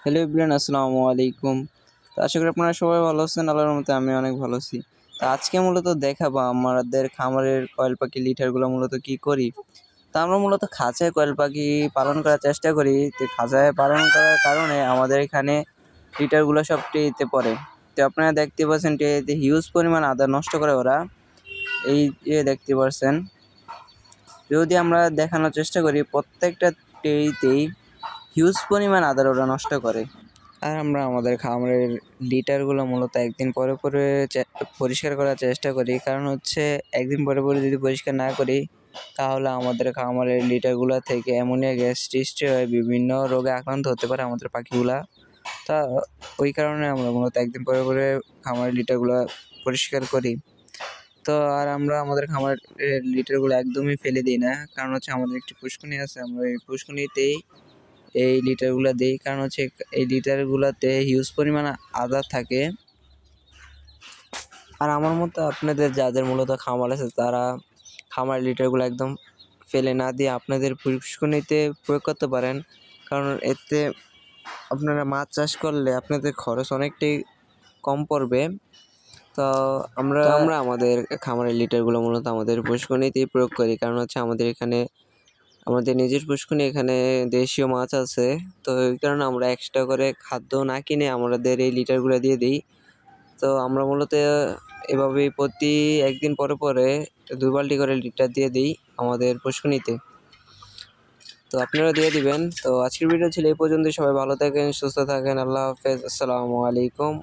Hello everyone, আসসালামু আলাইকুম। তো আশা করি আপনারা সবাই ভালো আছেন। আল্লাহর রহমতে আমি অনেক ভালো আছি। তো আজকে মূলত দেখাবো আমাদের খামারের কয়েল পাখি লিটারগুলো মূলত কি করি। তো আমরা মূলত খাঁচায় কয়েল পাখি পালন করার চেষ্টা করি। তো খাঁচায় পালন করার কারণে আমাদের এখানে লিটারগুলো সব ট্রেতে পড়ে। তো আপনারা দেখতে পাচ্ছেন ট্রেতে হিউজ পরিমাণ আদা নষ্ট করে ওরা। এই যে দেখতে পাচ্ছেন, যদি আমরা দেখানোর চেষ্টা করি প্রত্যেকটা ট্রেতেই হিউজ পরিমাণ আদার ওরা নষ্ট করে। আর আমরা আমাদের খামারের লিটারগুলো মূলত একদিন পরে পরে পরিষ্কার করার চেষ্টা করি, কারণ হচ্ছে একদিন পরে পরে যদি পরিষ্কার না করি তাহলে আমাদের খামারের লিটারগুলো থেকে অ্যামোনিয়া গ্যাস সৃষ্টি হয়ে বিভিন্ন রোগে আক্রান্ত হতে পারে আমাদের পাখিগুলা। তা ওই কারণে আমরা মূলত একদিন পরে পরে খামারের লিটারগুলো পরিষ্কার করি। তো আর আমরা আমাদের খামারের লিটারগুলো একদমই ফেলে দিই না, কারণ হচ্ছে আমাদের একটি পুষ্কুনি আছে, আমরা এই পুষ্কুনিতেই এই লিটারগুলো দিই, কারণ হচ্ছে এই লিটারগুলোতে হিউজ পরিমাণ আদা থাকে। আর আমার মতো আপনাদের যাদের মূলত খামার আছে তারা খামারের লিটারগুলো একদম ফেলে না দিয়ে আপনাদের পুষ্কুনিতে প্রয়োগ করতে পারেন, কারণ এতে আপনারা মাছ চাষ করলে আপনাদের খরচ অনেকটাই কম পড়বে। তো আমরা আমাদের খামারের লিটারগুলো মূলত আমাদের পুষ্কুনিতেই প্রয়োগ করি, কারণ হচ্ছে আমাদের এখানে আমাদের নিজের পুষ্কুনি, এখানে দেশীয় মাছ আছে। তো এই কারণে আমরা এক্সট্রা করে খাদ্য না কিনে আমাদের এই লিটারগুলো দিয়ে দিই। তো আমরা মূলত এভাবেই প্রতি একদিন পরে পরে 2 বালতি করে লিটার দিয়ে দিই আমাদের পুষ্কুনিতে। তো আপনারা দিয়ে দিবেন। তো আজকের ভিডিও ছিল এই পর্যন্তই। সবাই ভালো থাকেন, সুস্থ থাকেন। আল্লাহ হাফেজ, আসসালামু আলাইকুম।